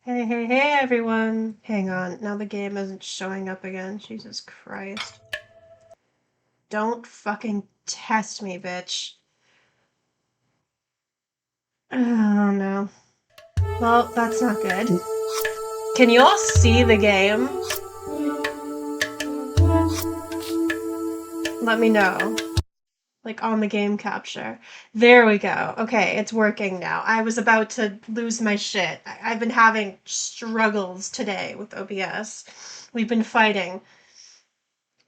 Hey, everyone. Hang on. Now the game isn't showing up again. Jesus Christ. Don't fucking test me, bitch. Oh, no. Well, that's not good. Can you all see the game? Let me know. Like, on the game capture. There we go. Okay, it's working now. I was about to lose my shit. I've been having struggles today with OBS. We've been fighting.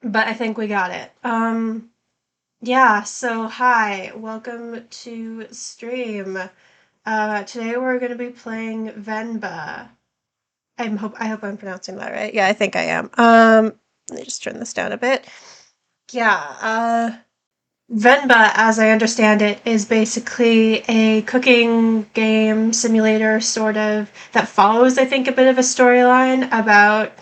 But I think we got it. Yeah, so hi, welcome to stream. Today we're gonna be playing Venba. I hope I'm pronouncing that right. Yeah, I think I am. Let me just turn this down a bit. Yeah, Venba, as I understand it, is basically a cooking game simulator, sort of, that follows, I think, a bit of a storyline about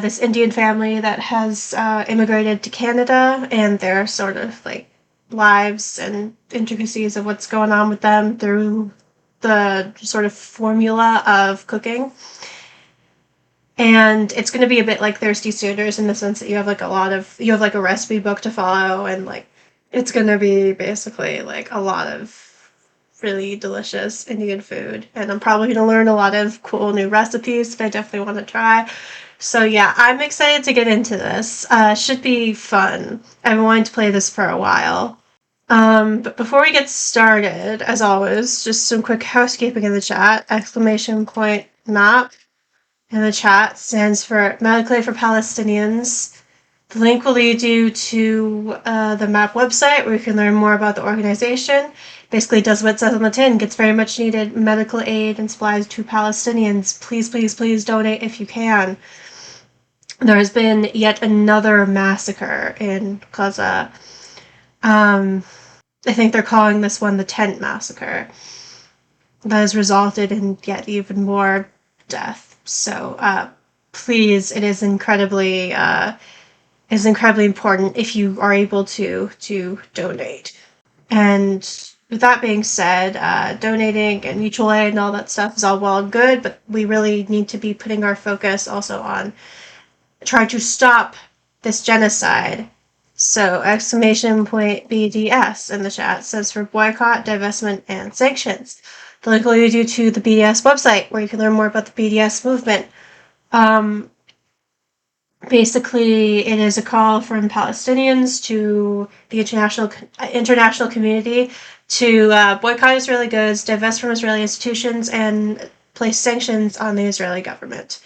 this Indian family that has immigrated to Canada and their sort of like lives and intricacies of what's going on with them through the sort of formula of cooking. And it's going to be a bit like Thirsty Suitors in the sense that you have like a recipe book to follow, and like it's going to be basically like a lot of really delicious Indian food. And I'm probably going to learn a lot of cool new recipes that I definitely want to try. So yeah, I'm excited to get into this. Should be fun. I've been wanting to play this for a while. But before we get started, as always, just some quick housekeeping in the chat. !map in the chat stands for Medically for Palestinians. The link will lead you to the MAP website where you can learn more about the organization. Basically does what it says on the tin, gets very much needed medical aid and supplies to Palestinians. Please, please, please donate if you can. There has been yet another massacre in Gaza. I think they're calling this one the Tent Massacre. That has resulted in yet even more death. So please, it is incredibly important if you are able to donate. And with that being said, donating and mutual aid and all that stuff is all well and good, but we really need to be putting our focus also on trying to stop this genocide. So !BDS in the chat says for boycott, divestment, and sanctions. The link will lead you to the BDS website where you can learn more about the BDS movement. Basically, it is a call from Palestinians to the international community to boycott Israeli goods, divest from Israeli institutions, and place sanctions on the Israeli government.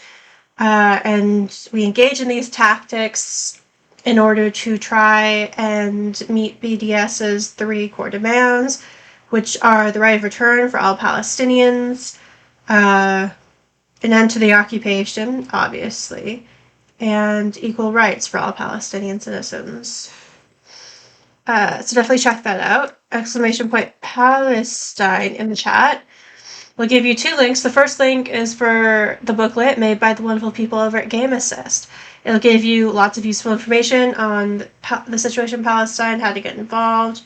And we engage in these tactics in order to try and meet BDS's 3 core demands, which are the right of return for all Palestinians, an end to the occupation, obviously, and equal rights for all Palestinian citizens. So definitely check that out. !Palestine in the chat. We'll give you 2 links. The first link is for the booklet made by the wonderful people over at Game Assist. It'll give you lots of useful information on the situation in Palestine, how to get involved,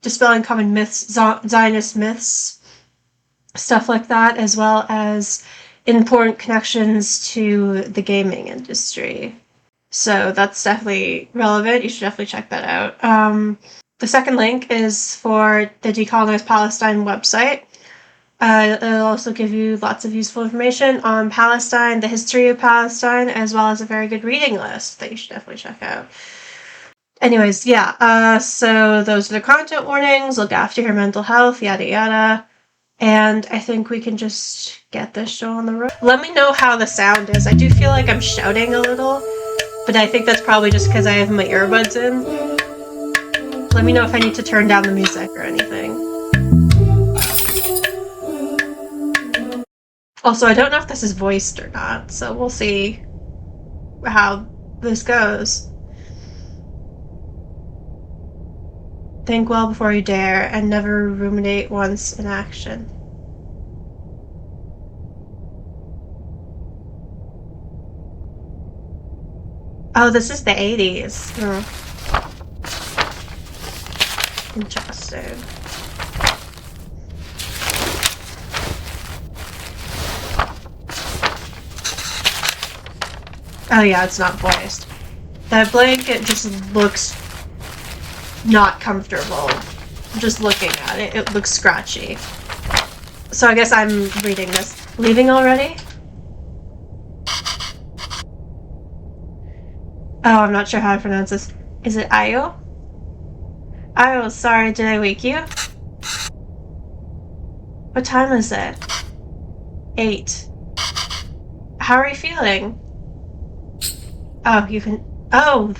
dispelling common myths, Zionist myths, stuff like that, as well as important connections to the gaming industry. So that's definitely relevant. You should definitely check that out. The second link is for the Decolonize Palestine website. It'll also give you lots of useful information on Palestine, the history of Palestine, as well as a very good reading list that you should definitely check out. Anyways, yeah, so those are the content warnings. Look after your mental health, yada yada. And I think we can just get this show on the road. Let me know how the sound is. I do feel like I'm shouting a little, but I think that's probably just because I have my earbuds in. Let me know if I need to turn down the music or anything. Also, I don't know if this is voiced or not, so we'll see how this goes. Think well before you dare, and never ruminate once in action. Oh, this is the 80s. Interesting. Oh yeah, it's not moist. That blanket just looks not comfortable. Just looking at it, it looks scratchy. So I guess I'm reading this. Leaving already? Oh, I'm not sure how to pronounce this. Is it Ayo? Ayo, sorry, did I wake you? What time is it? 8. How are you feeling? Oh,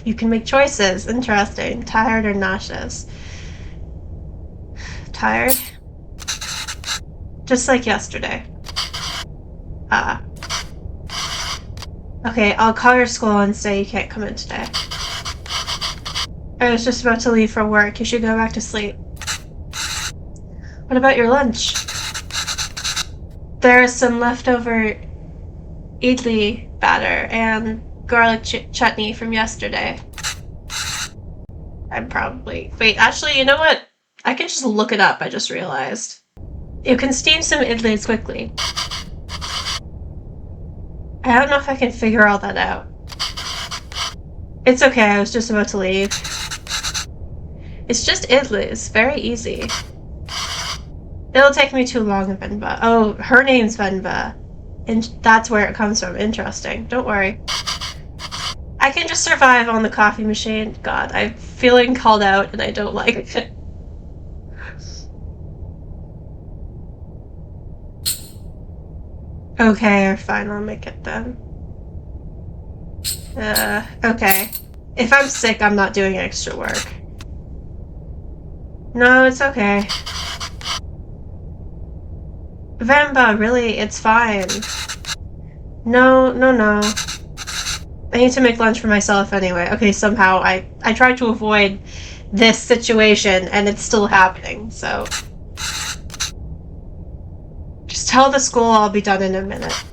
you can make choices. Interesting. Tired or nauseous? Tired? Just like yesterday. Okay, I'll call your school and say you can't come in today. I was just about to leave for work. You should go back to sleep. What about your lunch? There's some leftover idli batter and garlic chutney from yesterday. Wait, actually, you know what? I can just look it up, I just realized. You can steam some idlis quickly. I don't know if I can figure all that out. It's okay, I was just about to leave. It's just idlis, very easy. It'll take me too long, Venba. Oh, her name's Venba. And that's where it comes from. Interesting. Don't worry. I can just survive on the coffee machine. God, I'm feeling called out and I don't like it. Okay, fine, I'll make it then. Okay. If I'm sick, I'm not doing extra work. No, it's okay. Venba, really, it's fine. No. I need to make lunch for myself anyway. Okay, somehow I tried to avoid this situation and it's still happening, so... Just tell the school I'll be done in a minute.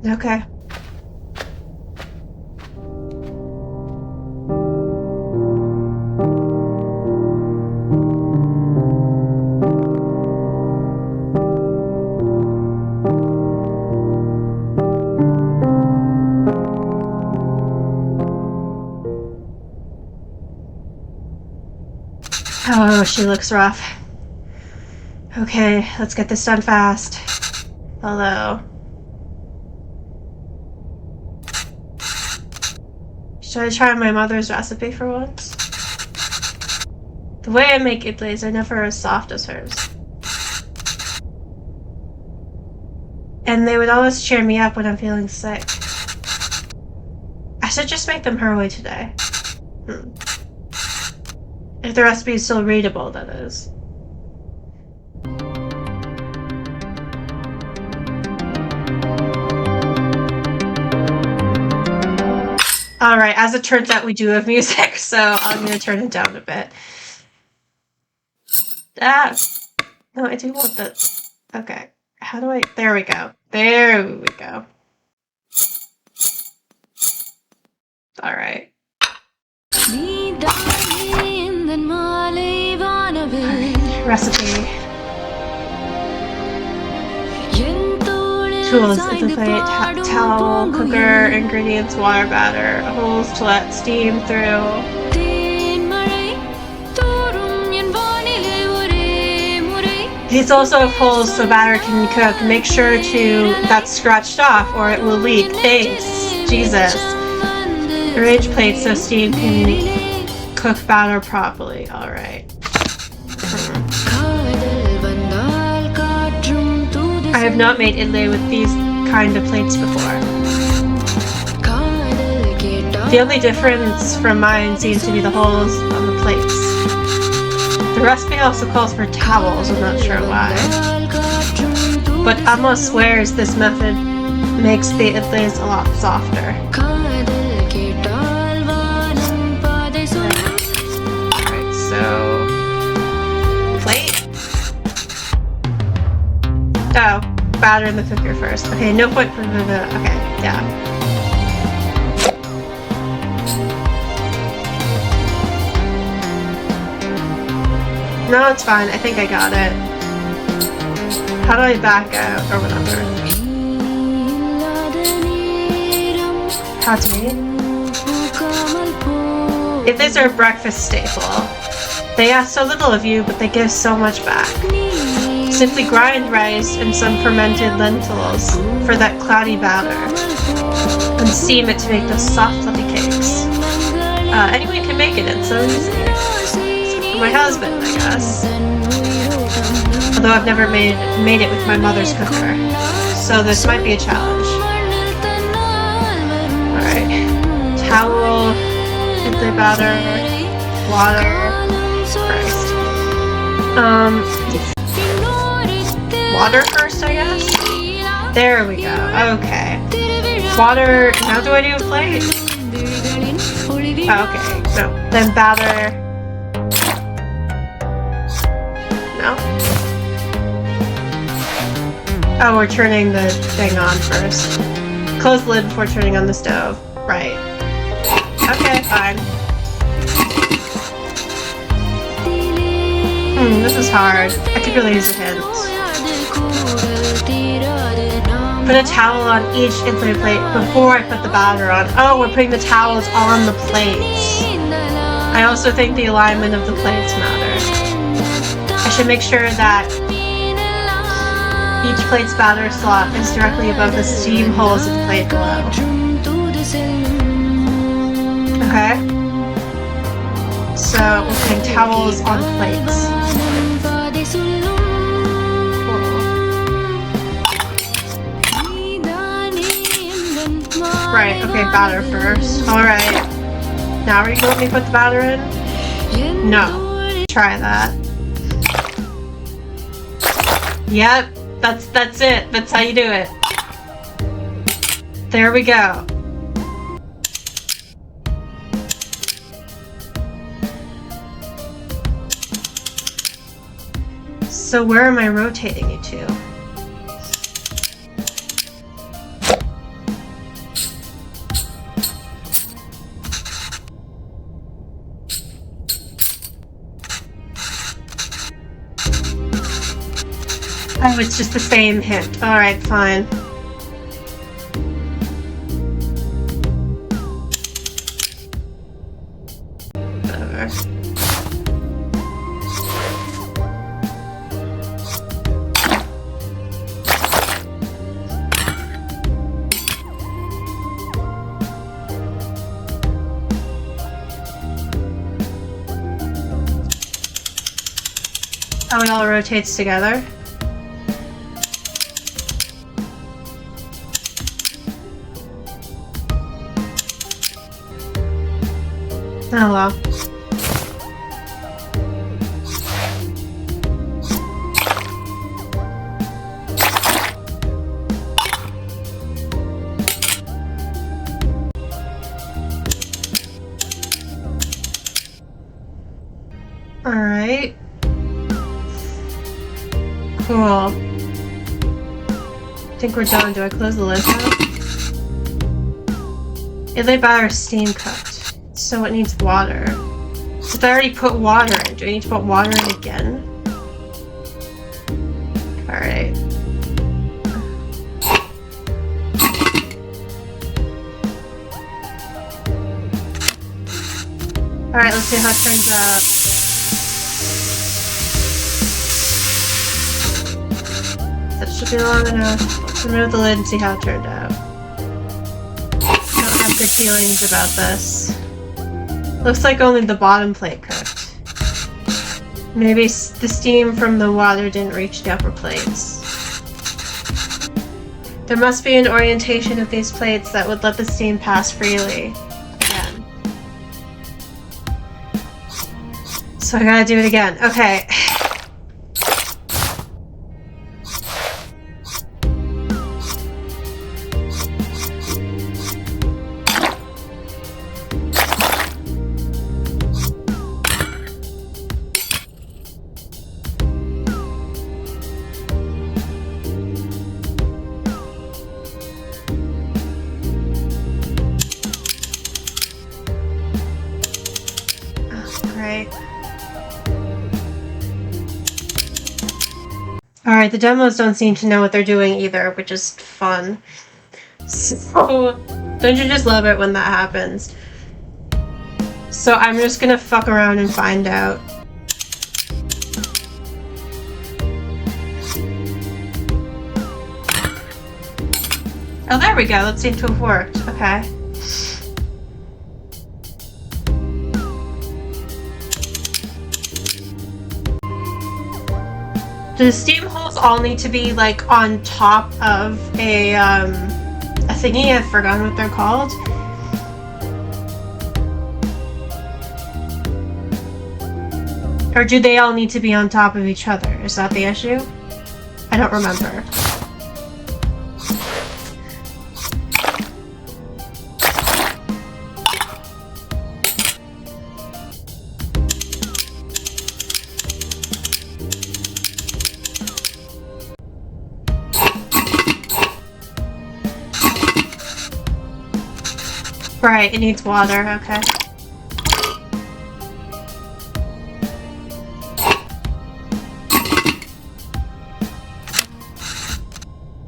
Okay. Oh, she looks rough. Okay, let's get this done fast. Hello. Should I try my mother's recipe for once? The way I make idlis are never as soft as hers. And they would always cheer me up when I'm feeling sick. I should just make them her way today. If the recipe is still readable, that is. Alright, as it turns out, we do have music, so I'm gonna turn it down a bit. No, I do want this. Okay, how do I... There we go. There we go. Alright. Recipe. Tools: the plate, towel, cooker, ingredients, water, batter, holes to let steam through. These also have holes so batter can cook. Make sure that's scratched off or it will leak. Thanks. Jesus. Arrange plates so steam can cook batter properly. Alright. I have not made idli with these kind of plates before. The only difference from mine seems to be the holes on the plates. The recipe also calls for towels, I'm not sure why. But Amma swears this method makes the idlis a lot softer. Alright, so... plate? Oh, batter in the cooker first. Okay, no point for the... Okay, yeah. No, it's fine. I think I got it. How do I back out or whatever? That's me. Idlis are a breakfast staple. They ask so little of you, but they give so much back. Simply grind rice and some fermented lentils for that cloudy batter, and steam it to make those soft, fluffy cakes. Anyone can make it, it's so easy. Except for my husband, I guess. Although I've never made it with my mother's cooker, so this might be a challenge. Alright. Towel, idli batter, water, Christ. Water first, I guess? There we go, okay. Water, now do I do a plate? Oh, okay, no. Then batter. No? Oh, we're turning the thing on first. Close the lid before turning on the stove. Right. Okay, fine. This is hard. I could really use a hint. Put a towel on each idli plate before I put the batter on. Oh, we're putting the towels on the plates. I also think the alignment of the plates matter. I should make sure that each plate's batter slot is directly above the steam holes of the plate below. Okay. So we're putting towels on plates. Right, okay, batter first. Alright. Now are you going to let me put the batter in? No. Try that. Yep, that's it. That's how you do it. There we go. So where am I rotating you to? Oh, it's just the same hint. Alright, fine. Whatever. Oh, it all rotates together? Oh well. Alright. Cool. I think we're done. Do I close the lid now? Idli batter is steam cooked. So it needs water. If I already put water in, do I need to put water in again? Alright. Alright, let's see how it turns out. That should be long enough. Let's remove the lid and see how it turned out. I don't have good feelings about this. Looks like only the bottom plate cooked. Maybe the steam from the water didn't reach the upper plates. There must be an orientation of these plates that would let the steam pass freely. Again. So I gotta do it again. Okay. Alright, the demos don't seem to know what they're doing either, which is fun. So, Don't you just love it when that happens? So I'm just gonna fuck around and find out. Oh, there we go. That seemed to have worked. Okay. Do the steam holes all need to be like on top of a thingy? I've forgotten what they're called. Or do they all need to be on top of each other? Is that the issue? I don't remember. Right, it needs water, okay.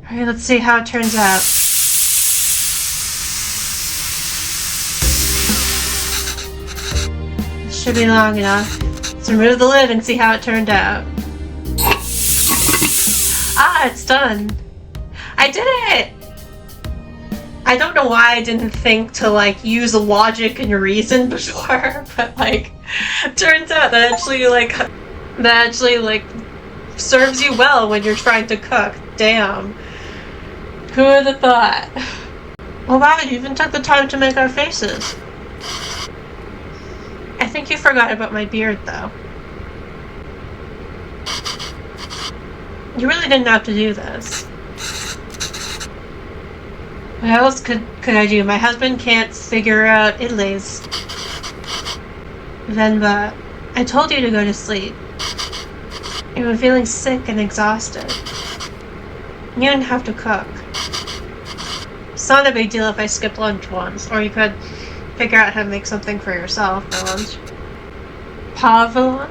Alright, let's see how it turns out. This should be long enough. Let's remove the lid and see how it turned out. Ah, it's done. I did it! I don't know why I didn't think to like use logic and reason before, but like turns out that actually serves you well when you're trying to cook. Damn. Who would have thought? Oh wow, you even took the time to make our faces. I think you forgot about my beard though. You really didn't have to do this. What else could I do? My husband can't figure out idlis. Venba, I told you to go to sleep. You were feeling sick and exhausted. You didn't have to cook. It's not a big deal if I skipped lunch once, or you could figure out how to make something for yourself for lunch. Pavvlan?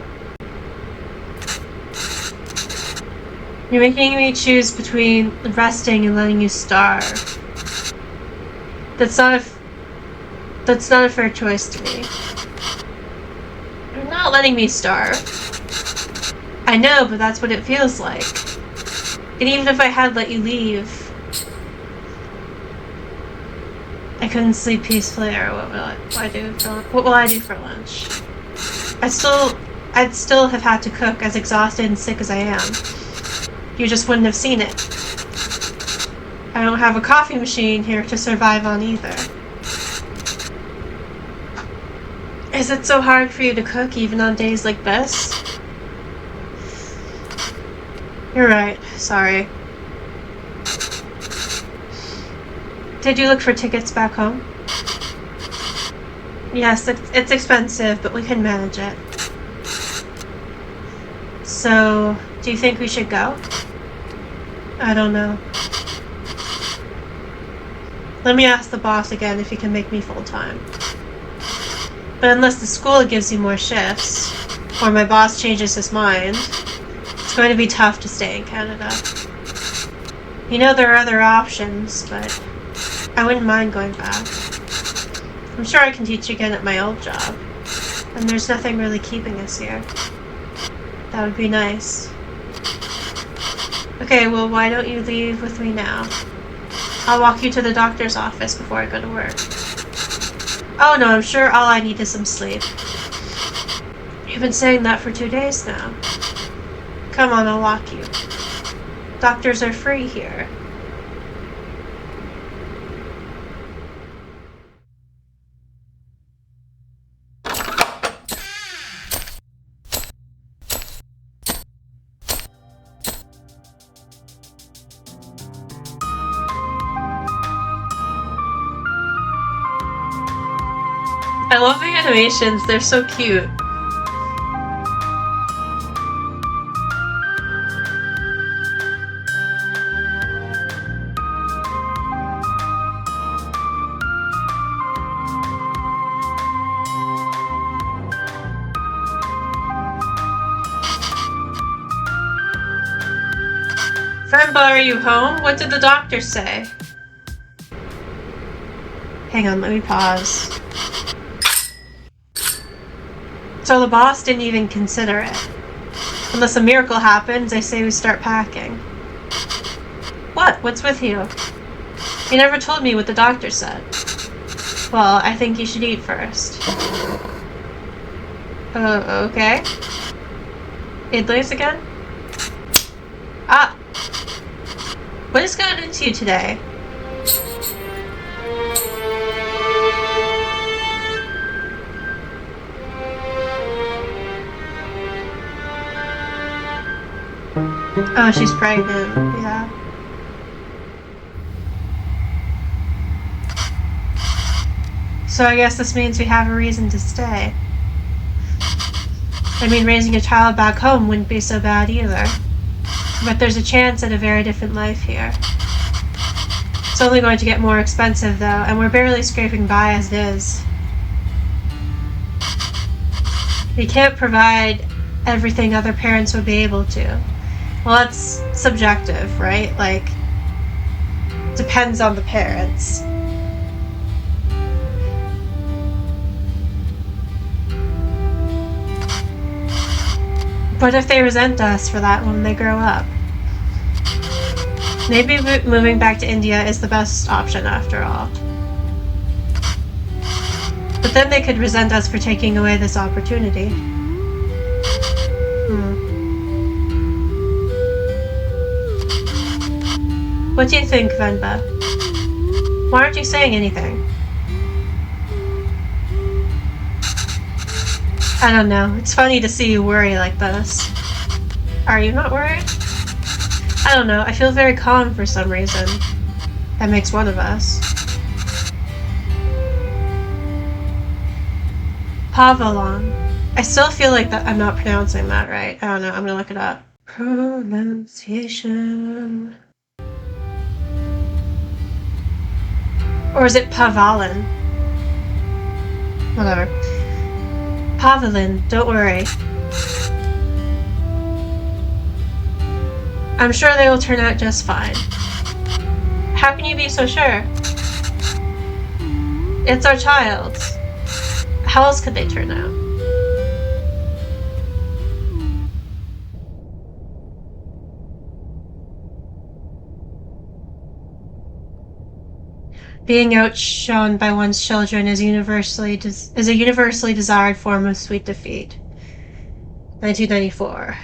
You're making me choose between resting and letting you starve. That's not a fair choice to me. You're not letting me starve. I know, but that's what it feels like. And even if I had let you leave, I couldn't sleep peacefully, or what will I do for lunch? I'd still have had to cook, as exhausted and sick as I am. You just wouldn't have seen it. I don't have a coffee machine here to survive on either. Is it so hard for you to cook even on days like this? You're right, sorry. Did you look for tickets back home? Yes, it's expensive, but we can manage it. So, do you think we should go? I don't know. Let me ask the boss again if he can make me full-time. But unless the school gives you more shifts, or my boss changes his mind, it's going to be tough to stay in Canada. You know there are other options, but I wouldn't mind going back. I'm sure I can teach again at my old job, and there's nothing really keeping us here. That would be nice. Okay, well, why don't you leave with me now? I'll walk you to the doctor's office before I go to work. Oh no, I'm sure all I need is some sleep. You've been saying that for 2 days now. Come on, I'll walk you. Doctors are free here. I love the animations, they're so cute. Venba, are you home? What did the doctor say? Hang on, let me pause. So the boss didn't even consider it. Unless a miracle happens, they say we start packing. What? What's with you? You never told me what the doctor said. Well, I think you should eat first. Okay. Idlis again? Ah! What has gotten into you today? Oh, she's pregnant. Yeah. So I guess this means we have a reason to stay. I mean, raising a child back home wouldn't be so bad either. But there's a chance at a very different life here. It's only going to get more expensive, though, and we're barely scraping by as it is. We can't provide everything other parents would be able to. Well, that's subjective, right? Like, depends on the parents. But if they resent us for that when they grow up? Maybe moving back to India is the best option after all. But then they could resent us for taking away this opportunity. What do you think, Venba? Why aren't you saying anything? I don't know. It's funny to see you worry like this. Are you not worried? I don't know. I feel very calm for some reason. That makes one of us. Pavvlan. I still feel like that I'm not pronouncing that right. I don't know. I'm gonna look it up. Pronunciation. Or is it Pavvlan? Whatever. Pavvlan, don't worry. I'm sure they will turn out just fine. How can you be so sure? It's our child. How else could they turn out? Being outshone by one's children is a universally desired form of sweet defeat. 1994.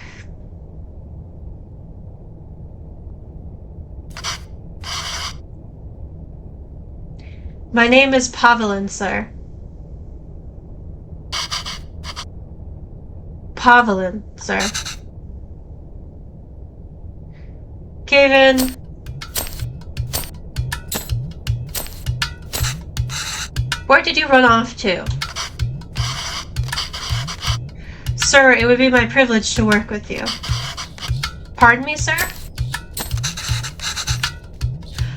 My name is Pavvlan, sir. Pavvlan, sir. Kavin. Where did you run off to? Sir, it would be my privilege to work with you. Pardon me, sir?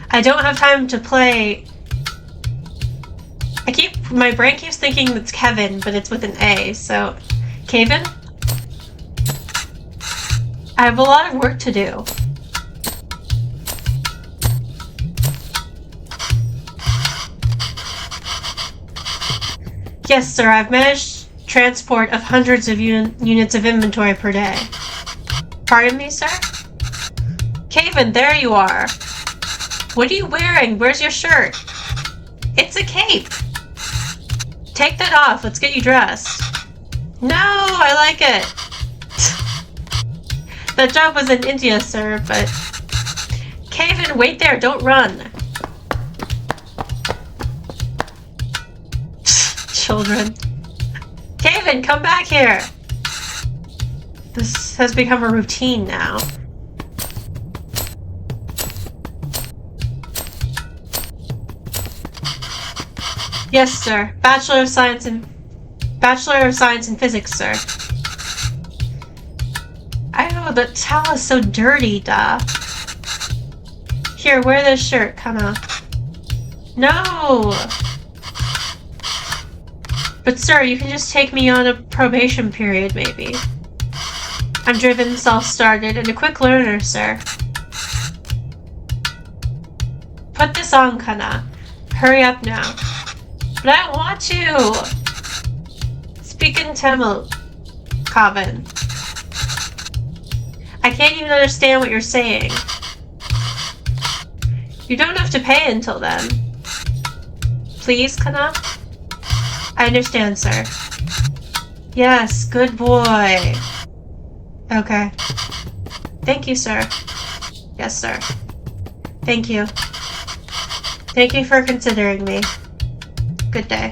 I don't have time to play. My brain keeps thinking it's Kevin, but it's with an A, so Kavin? I have a lot of work to do. Yes, sir, I've managed transport of hundreds of units of inventory per day. Pardon me, sir? Kavin, there you are. What are you wearing? Where's your shirt? It's a cape. Take that off. Let's get you dressed. No, I like it. That job was in India, sir, but... Kavin, wait there. Don't run. Children. Kavin, come back here. This has become a routine now. Yes, sir. Bachelor of Science in Physics, sir. I know, the towel is so dirty, duh. Here, wear this shirt. Come on. No! But sir, you can just take me on a probation period, maybe. I'm driven, self-started, and a quick learner, sir. Put this on, Kana. Hurry up now. But I don't want to! Speak in Tamil, Kavin. I can't even understand what you're saying. You don't have to pay until then. Please, Kana? I understand, sir. Yes, good boy. Okay. Thank you, sir. Yes, sir. Thank you. Thank you for considering me. Good day.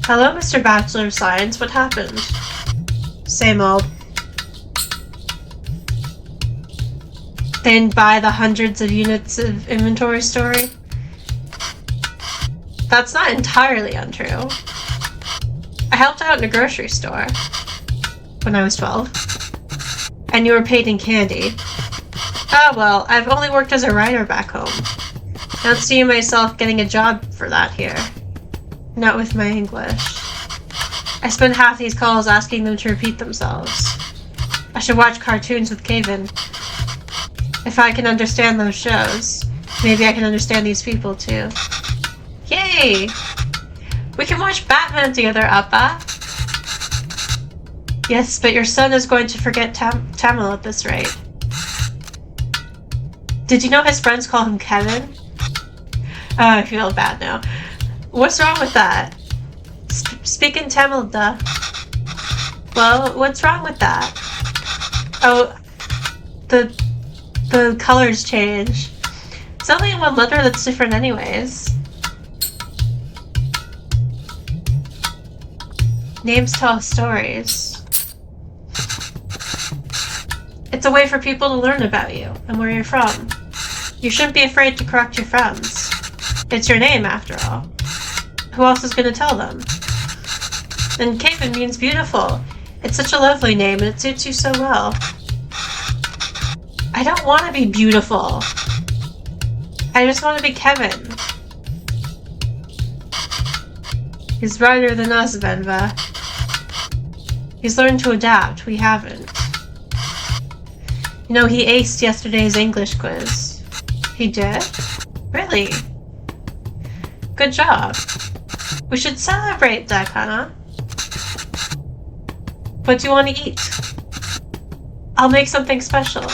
Hello, Mr. Bachelor of Science. What happened? Same old. They didn't buy the hundreds of units of inventory story? That's not entirely untrue. I helped out in a grocery store when I was 12. And you were paid in candy. Oh well, I've only worked as a writer back home. I don't see myself getting a job for that here. Not with my English. I spend half these calls asking them to repeat themselves. I should watch cartoons with Kavin. If I can understand those shows, maybe I can understand these people too. Yay! We can watch Batman together, Appa! Yes, but your son is going to forget Tamil at this rate. Did you know his friends call him Kevin? Oh, I feel bad now. What's wrong with that? Speak in Tamil, duh. Well, what's wrong with that? Oh, the colors change. It's only one letter that's different anyways. Names tell stories. It's a way for people to learn about you and where you're from. You shouldn't be afraid to correct your friends. It's your name, after all. Who else is going to tell them? And Kavin means beautiful. It's such a lovely name and it suits you so well. I don't want to be beautiful. I just want to be Kevin. He's brighter than us, Venba. He's learned to adapt. We haven't. You know, he aced yesterday's English quiz. He did? Really? Good job. We should celebrate that, Kana. What do you want to eat? I'll make something special.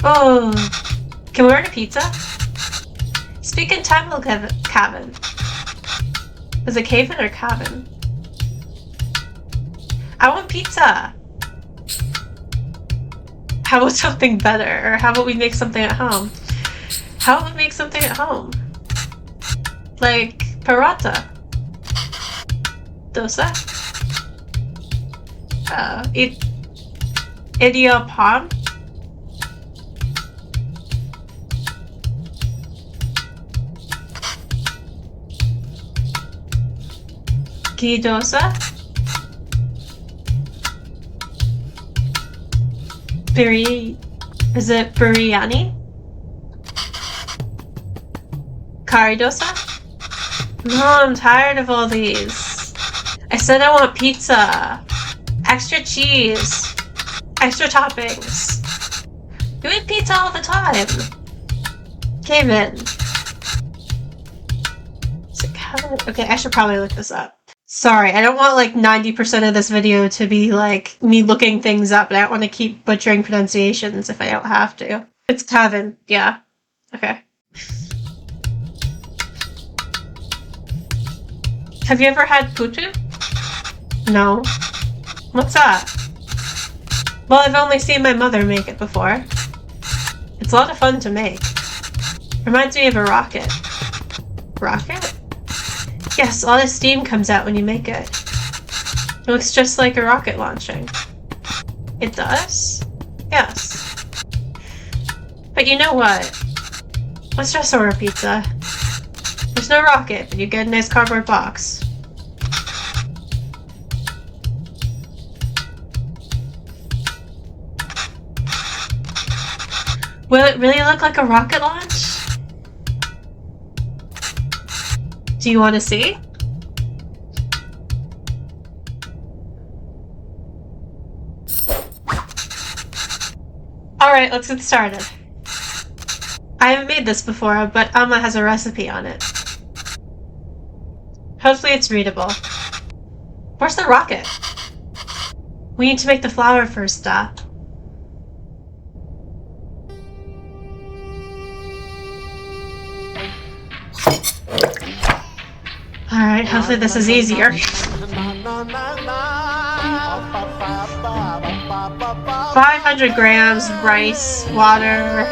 Oh, can we order pizza? Speak in Tamil, Kavin. Is it Kavin or Kavin? I want pizza! How about something better? Or how about we make something at home? How about we make something at home? Like paratha. Dosa? Idiyappam? Ghee dosa? Is it biryani? Curry dosa? No, I'm tired of all these. I said I want pizza. Extra cheese. Extra toppings. You eat pizza all the time. Kevin. Is it Kevin? Okay, I should probably look this up. Sorry, I don't want like 90% of this video to be like me looking things up, but I don't want to keep butchering pronunciations if I don't have to. It's Kavin, yeah. Okay. Have you ever had putu? No. What's that? Well, I've only seen my mother make it before. It's a lot of fun to make. Reminds me of a rocket. Rocket? Yes, a lot of steam comes out when you make it. It looks just like a rocket launching. It does? Yes. But you know what? Let's just order pizza. There's no rocket, but you get a nice cardboard box. Will it really look like a rocket launch? Do you want to see? Alright, let's get started. I haven't made this before, but Amma has a recipe on it. Hopefully it's readable. Where's the rocket? We need to make the flour first, stop. Alright, hopefully this is easier. 500 grams, rice, water.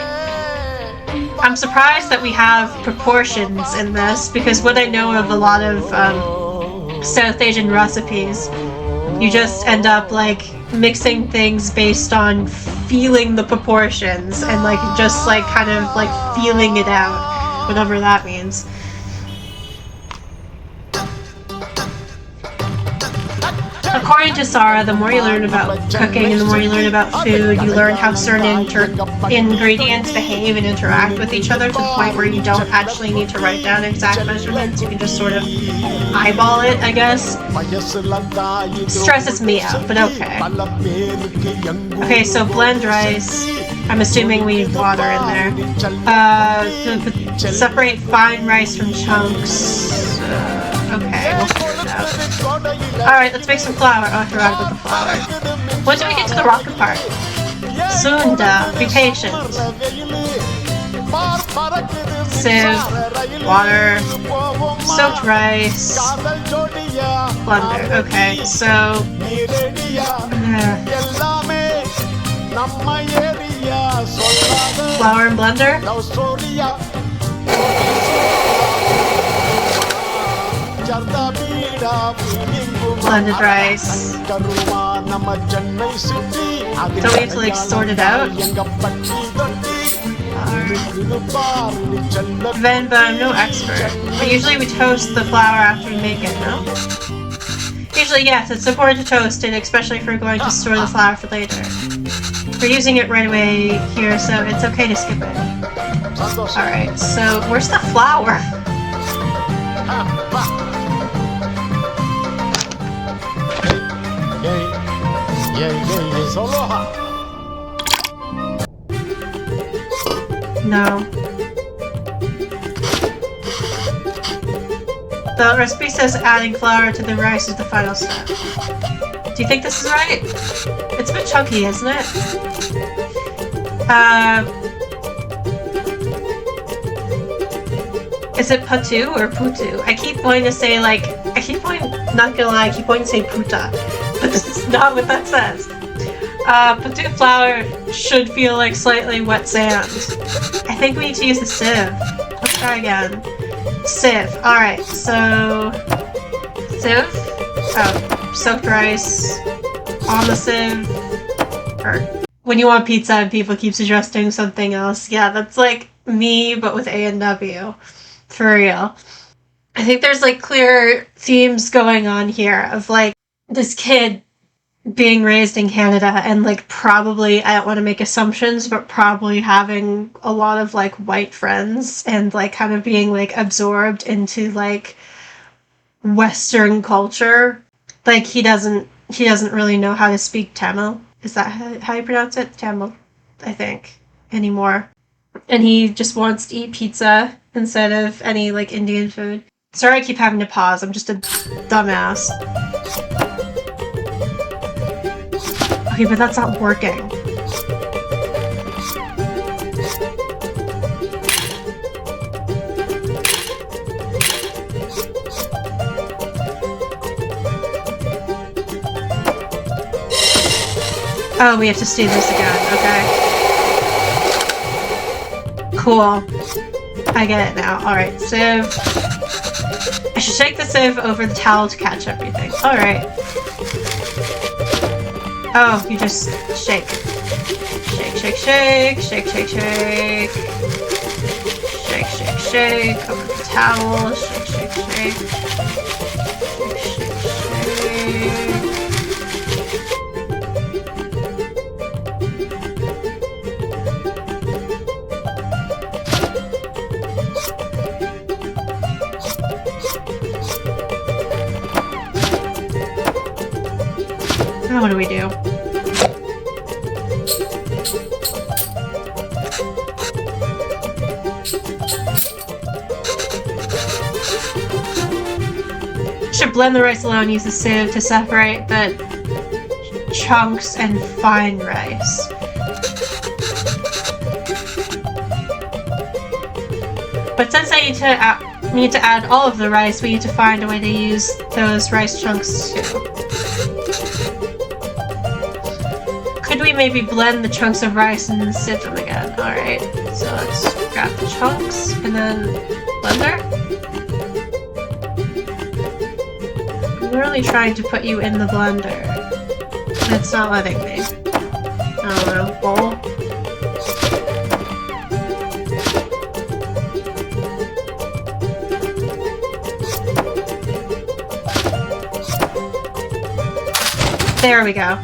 I'm surprised that we have proportions in this, because what I know of a lot of South Asian recipes, you just end up like mixing things based on feeling the proportions and like just like kind of like feeling it out, whatever that means. According to Sarah, the more you learn about cooking and the more you learn about food, you learn how certain ingredients behave and interact with each other to the point where you don't actually need to write down exact measurements. You can just sort of eyeball it, I guess. Stresses me out, but okay. Okay, so blend rice. I'm assuming we need water in there. Separate fine rice from chunks. Okay, we'll figure it out. Alright, let's make some flour. Oh, I forgot about the flour. When do we get to the rocket part? Soon, be patient. Sieve, water, soaked rice, blender. Okay, so... flour and blender? Blended rice. So we have to like sort it out? Venba, I'm no expert. But usually we toast the flour after we make it, no? Usually, yes, it's important to toast it, especially if we're going to store the flour for later. We're using it right away here, so it's okay to skip it. Alright, so where's the flour? No. The recipe says adding flour to the rice is the final step. Do you think this is right? It's a bit chunky, isn't it? Is it patu or putu? I keep wanting to say not gonna lie, I keep wanting to say puta. But this is not what that says. Patu flour should feel like slightly wet sand. I think we need to use the sieve. Let's try again. Sieve. Alright, so... sieve? Oh, soaked rice. On the sieve. Or when you want pizza and people keep suggesting something else. Yeah, that's like me, but with A and W. For real. I think there's like clear themes going on here of like this kid being raised in Canada and like probably, I don't want to make assumptions, but probably having a lot of like white friends and like kind of being like absorbed into like Western culture. Like he doesn't really know how to speak Tamil. Is that how you pronounce it? Tamil, I think, anymore. And he just wants to eat pizza instead of any like Indian food. Sorry I keep having to pause, I'm just a dumbass. Okay, but that's not working. Oh, we have to steam this again, okay. Cool. I get it now. Alright, sieve. I should shake the sieve over the towel to catch everything. Alright. Oh, you just shake. Shake, shake, shake. Shake, shake, shake. Shake, shake, shake. Over the towel. Shake, shake, shake. Shake, shake, shake. Now what do we do? to blend the rice alone, use a sieve to separate the chunks and fine rice. But since I need to add all of the rice, we need to find a way to use those rice chunks too. Could we maybe blend the chunks of rice and sieve them again? Alright, so let's grab the chunks and then blender. I'm really trying to put you in the blender. It's not letting me. I don't know, bowl? There we go.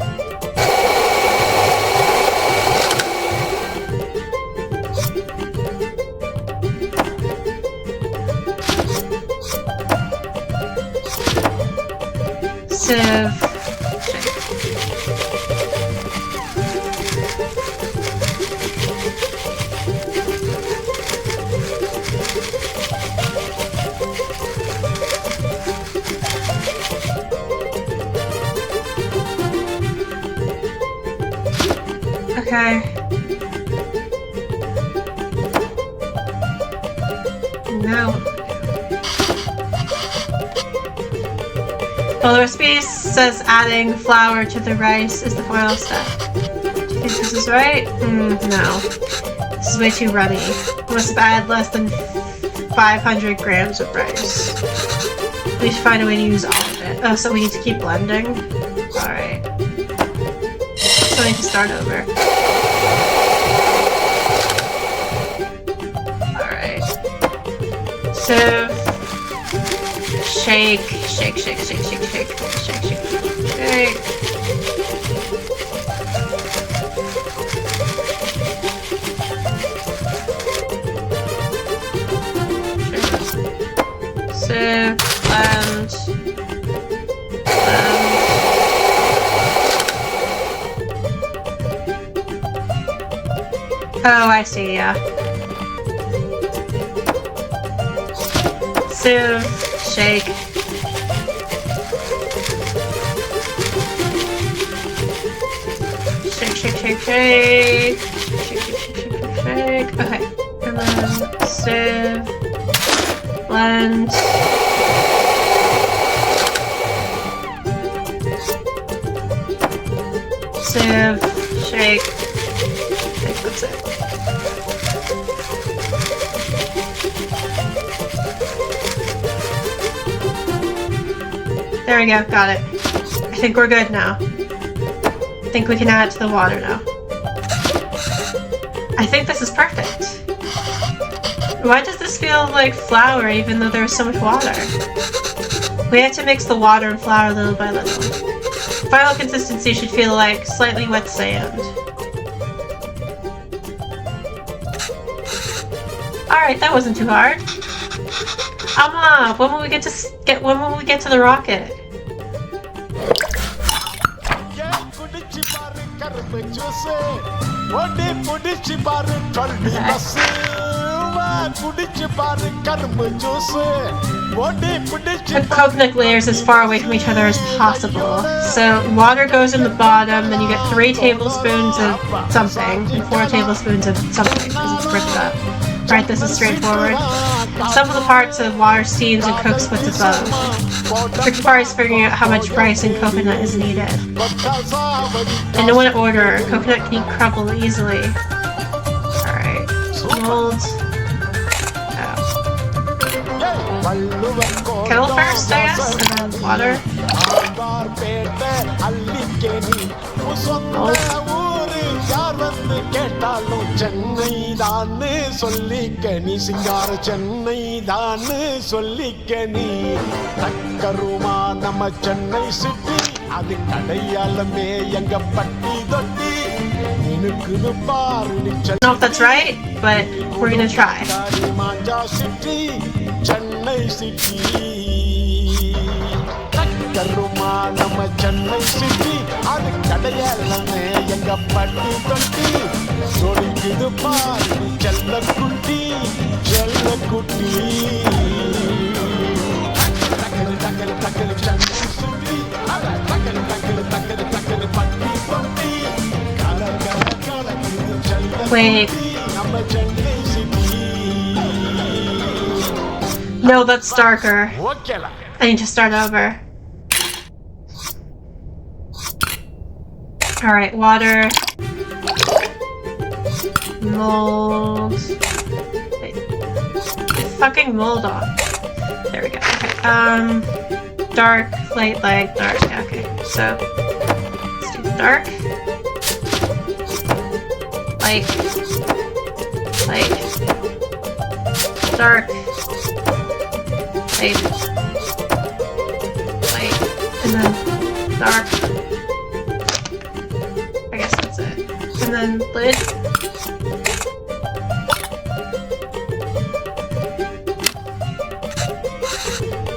Sieve. Okay. Now. Well, the recipe says adding flour to the rice is the final step. Do you think this is right? No. This is way too runny. We must have added less than 500 grams of rice. We should find a way to use all of it. Oh, so we need to keep blending? Alright. So we need to start over. Alright. So... Shake, shake, shake, shake, shake, shake, shake, shake, shake. Sieve, blend. Oh, I see, yeah. Sieve, shake. Shake, shake, shake, shake. Shake, shake, shake, shake, shake, shake. Okay. And then sieve, blend. Sieve, shake. Okay, that's it. There we go, got it. I think we're good now. I think we can add it to the water now. I think this is perfect. Why does this feel like flour even though there's so much water? We have to mix the water and flour little by little. Final consistency should feel like slightly wet sand. Alright, that wasn't too hard. Amma, when will we get to the rocket? Put coconut layers as far away from each other as possible. So water goes in the bottom, then you get 3 tablespoons of something, and 4 tablespoons of something, because it's bricked up. Right, this is straightforward. Some of the parts of water steams and cooks with the above. The tricky part is figuring out how much rice and coconut is needed. And in what order, coconut can crumble easily. Alright, mold. Kettle first, I guess, and then water. Mold. I don't know if that's right, but we're gonna try. Wait. No, that's darker. I need to start over. Alright, water. Mold. Wait. Fucking mold off. There we go. Okay. Dark, light, dark. Yeah, okay. So, let's do dark. Light. Dark. Light. And then dark. I guess that's it. And then lid.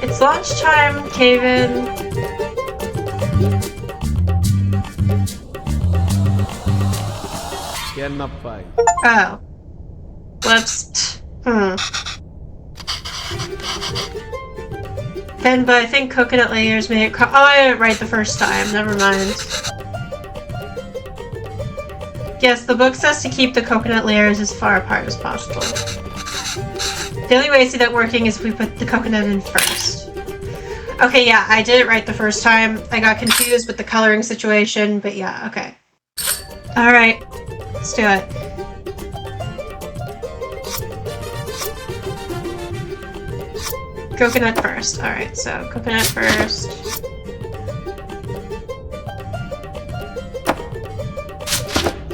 It's lunchtime, Kavin. Oh. Let's... Venba, I think coconut layers made it... I didn't right the first time. Never mind. Yes, the book says to keep the coconut layers as far apart as possible. The only way I see that working is if we put the coconut in first. Okay, yeah, I did it right the first time. I got confused with the coloring situation, but yeah, okay. Alright, let's do it. Coconut first. Alright, so coconut first.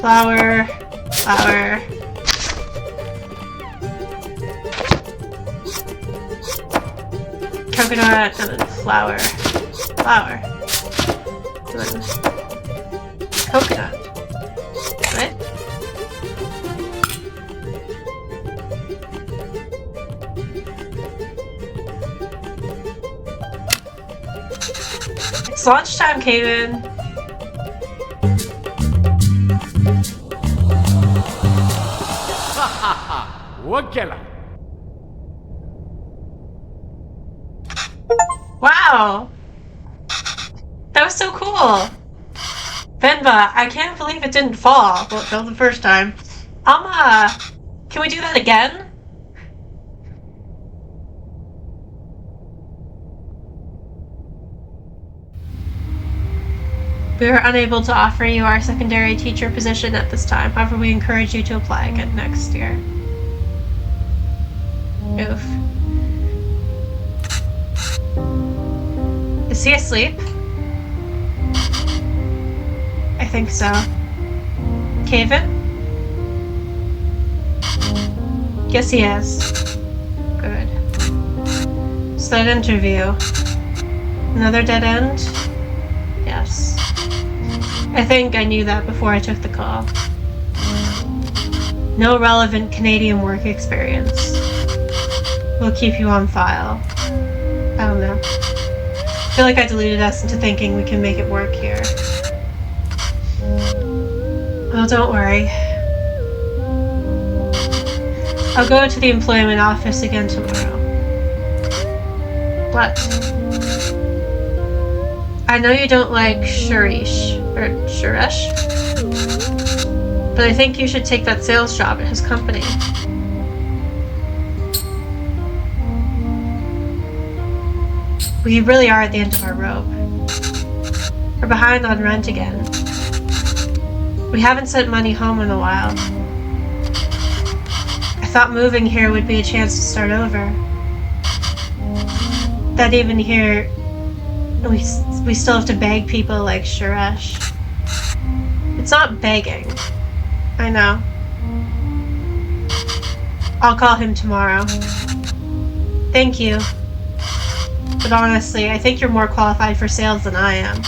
Flour. Coconut, and then flour. And then coconut. What? It's lunchtime, Kavin. Wow! That was so cool! Venba, I can't believe it didn't fall. Well, it fell the first time. Can we do that again? We are unable to offer you our secondary teacher position at this time. However, we encourage you to apply again next year. Oof. Is he asleep? I think so. Kavin? Yes, he is. Good. So that interview. Another dead end? Yes. I think I knew that before I took the call. No relevant Canadian work experience. We'll keep you on file. I don't know. I feel like I deluded us into thinking we can make it work here. Well, don't worry. I'll go to the employment office again tomorrow. What? I know you don't like Suresh, but I think you should take that sales job at his company. We really are at the end of our rope. We're behind on rent again. We haven't sent money home in a while. I thought moving here would be a chance to start over. That even here, we still have to beg people like Suresh. It's not begging. I know. I'll call him tomorrow. Thank you. But honestly, I think you're more qualified for sales than I am.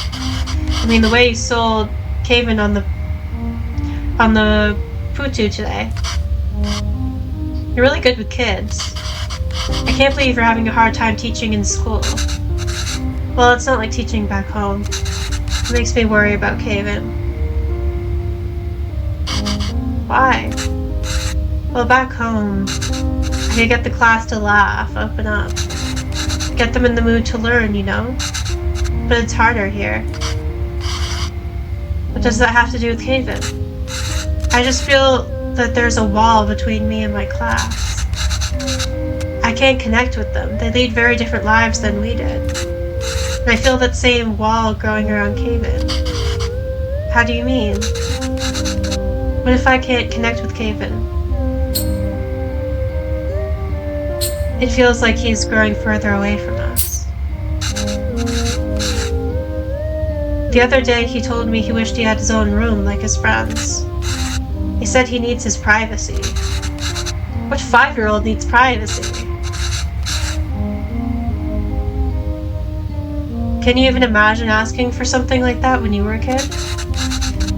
I mean, the way you sold Kavin on the Putu today. You're really good with kids. I can't believe you're having a hard time teaching in school. Well, it's not like teaching back home. It makes me worry about Kavin. Why? Well, back home, I could get the class to laugh, open up. get them in the mood to learn, you know? But it's harder here. What does that have to do with Kavin? I just feel that there's a wall between me and my class. I can't connect with them. They lead very different lives than we did. And I feel that same wall growing around Kavin. How do you mean? What if I can't connect with Kavin? It feels like he's growing further away from us. The other day he told me he wished he had his own room like his friends. He said he needs his privacy. What 5-year-old needs privacy? Can you even imagine asking for something like that when you were a kid?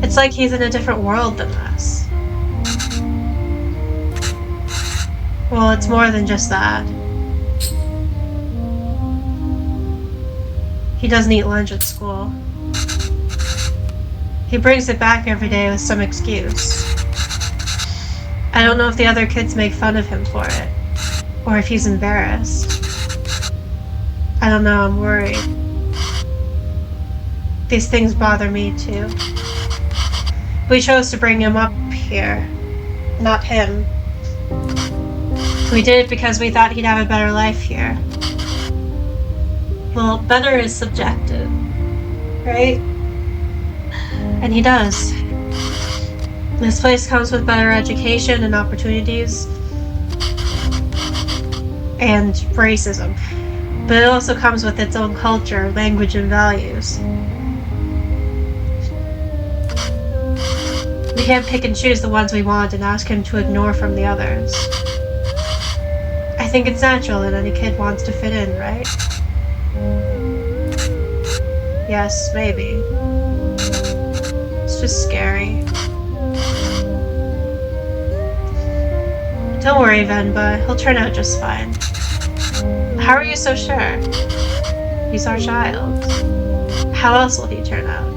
It's like he's in a different world than us. Well, it's more than just that. He doesn't eat lunch at school. He brings it back every day with some excuse. I don't know if the other kids make fun of him for it, or if he's embarrassed. I don't know, I'm worried. These things bother me too. We chose to bring him up here, not him. We did it because we thought he'd have a better life here. Well, better is subjective, right? And he does. This place comes with better education and opportunities. And racism. But it also comes with its own culture, language, and values. We can't pick and choose the ones we want and ask him to ignore from the others. I think it's natural that any kid wants to fit in, right? Yes, maybe. It's just scary. Don't worry, Venba. He'll turn out just fine. How are you so sure? He's our child. How else will he turn out?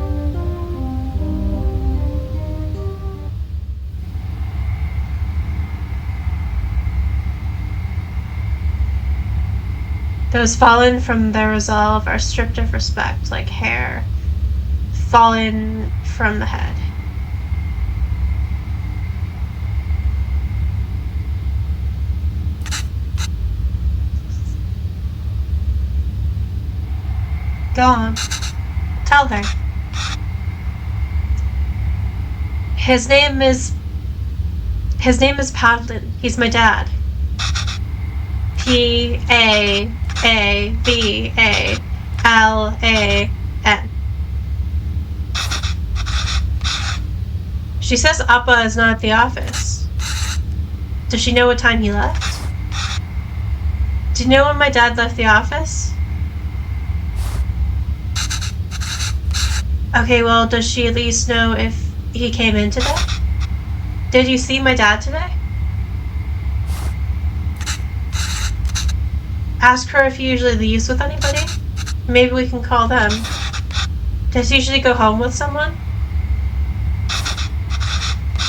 Those fallen from their resolve are stripped of respect, like hair fallen from the head. Go on. Tell her. His name is Pavvlan. He's my dad. Pavvlan. She says Appa is not at the office. Does she know what time he left? Do you know when my dad left the office? Okay, well, does she at least know if he came in today? Did you see my dad today? Ask her if he usually leaves with anybody. Maybe we can call them. Does he usually go home with someone?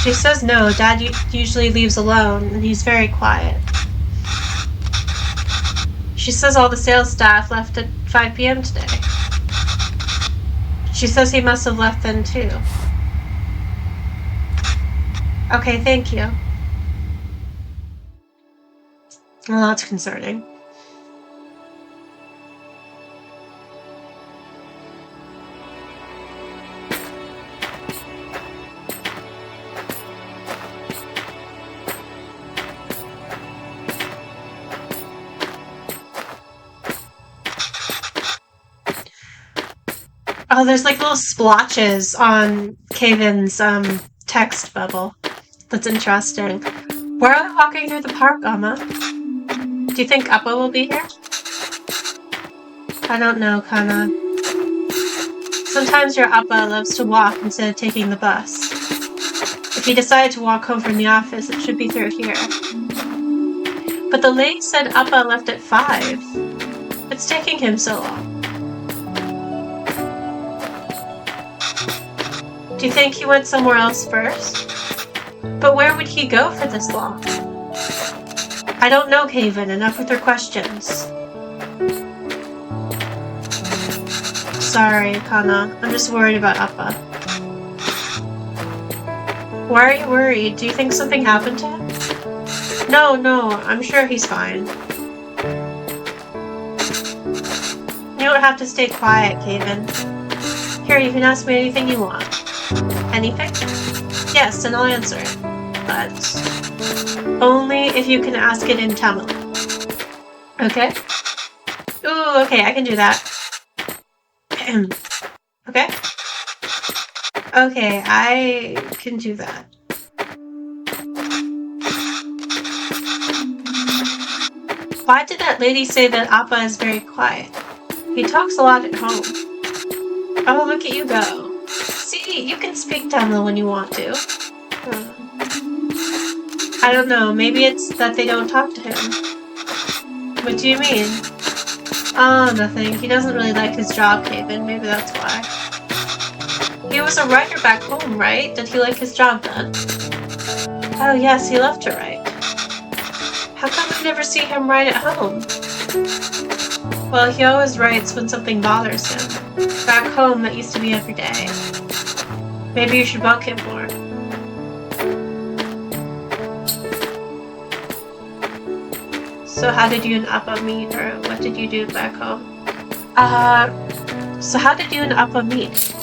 She says no, Dad usually leaves alone, and he's very quiet. She says all the sales staff left at 5 p.m. today. She says he must have left then too. Okay, thank you. Well, that's concerning. Oh, there's like little splotches on Kavin's text bubble. That's interesting. Where are we walking through the park, Amma? Do you think Appa will be here? I don't know, Kana. Sometimes your Appa loves to walk instead of taking the bus. If he decided to walk home from the office, it should be through here. But the lady said Appa left at 5. It's taking him so long. Do you think he went somewhere else first? But where would he go for this long? I don't know, Kavin. Enough with her questions. sorry, Kana. I'm just worried about Appa. Why are you worried? Do you think something happened to him? No, I'm sure he's fine. You don't have to stay quiet, Kavin. Here, you can ask me anything you want. Anything? Yes, and I'll answer it. But only if you can ask it in Tamil. Okay? Ooh, okay, I can do that. Okay? Okay, I can do that. Why did that lady say that Appa is very quiet? He talks a lot at home. Oh, look at you go. See, you can speak Tamil when you want to. I don't know, maybe it's that they don't talk to him. What do you mean? Oh, nothing. He doesn't really like his job, Kavin. Maybe that's why. He was a writer back home, right? Did he like his job then? Oh yes, he loved to write. How come we never see him write at home? Well, he always writes when something bothers him. Back home, that used to be every day. Maybe you should bug him more. So how did you and Appa meet, or what did you do back home? So how did you and Appa meet?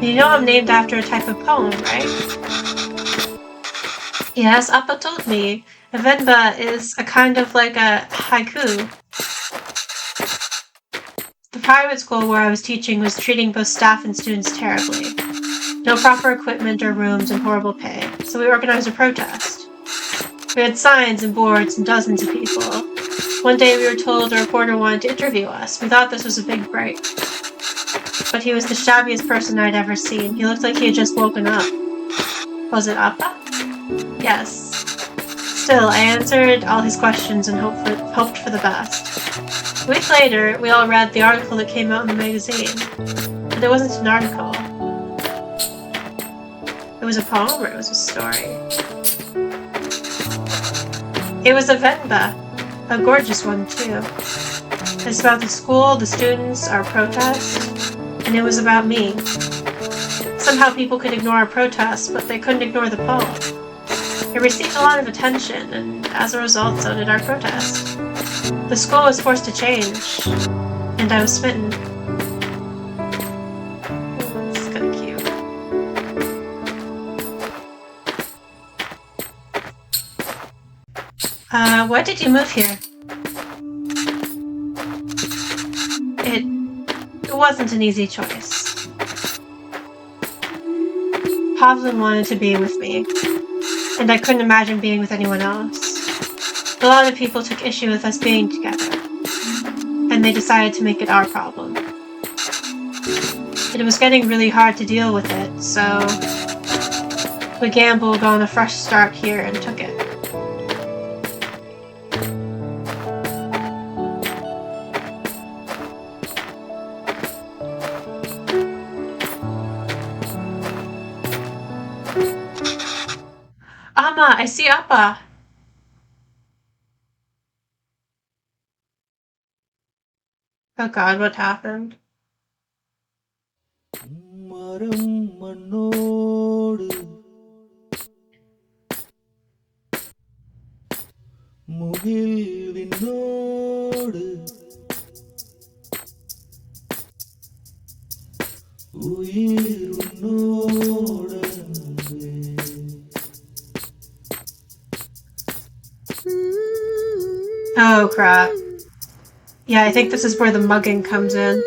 You know I'm named after a type of poem, right? Yes, Appa told me. A Venba is a kind of like a haiku. The private school where I was teaching was treating both staff and students terribly. No proper equipment or rooms and horrible pay, so we organized a protest. We had signs and boards and dozens of people. One day we were told a reporter wanted to interview us. We thought this was a big break. But he was the shabbiest person I'd ever seen. He looked like he had just woken up. Was it Appa? Yes. Still, I answered all his questions and hoped for the best. A week later, we all read the article that came out in the magazine. But it wasn't an article. It was a poem or it was a story? It was a Venba. A gorgeous one, too. It's about the school, the students, our protest, and it was about me. Somehow people could ignore our protest, but they couldn't ignore the poem. It received a lot of attention, and as a result, so did our protest. The school was forced to change, and I was smitten. This is kind of cute. Why did you move here? It wasn't an easy choice. Pavvlan wanted to be with me, and I couldn't imagine being with anyone else. A lot of people took issue with us being together, and they decided to make it our problem. It was getting really hard to deal with it, so we gambled on a fresh start here and took it. Amma, I see Appa. Oh God, what happened? Oh crap. Yeah, I think this is where the mugging comes in.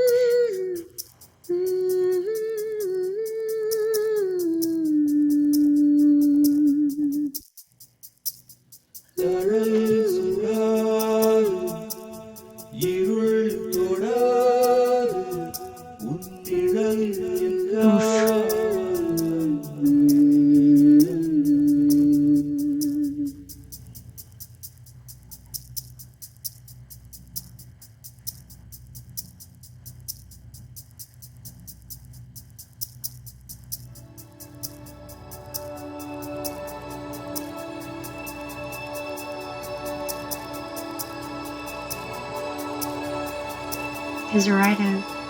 is a writer.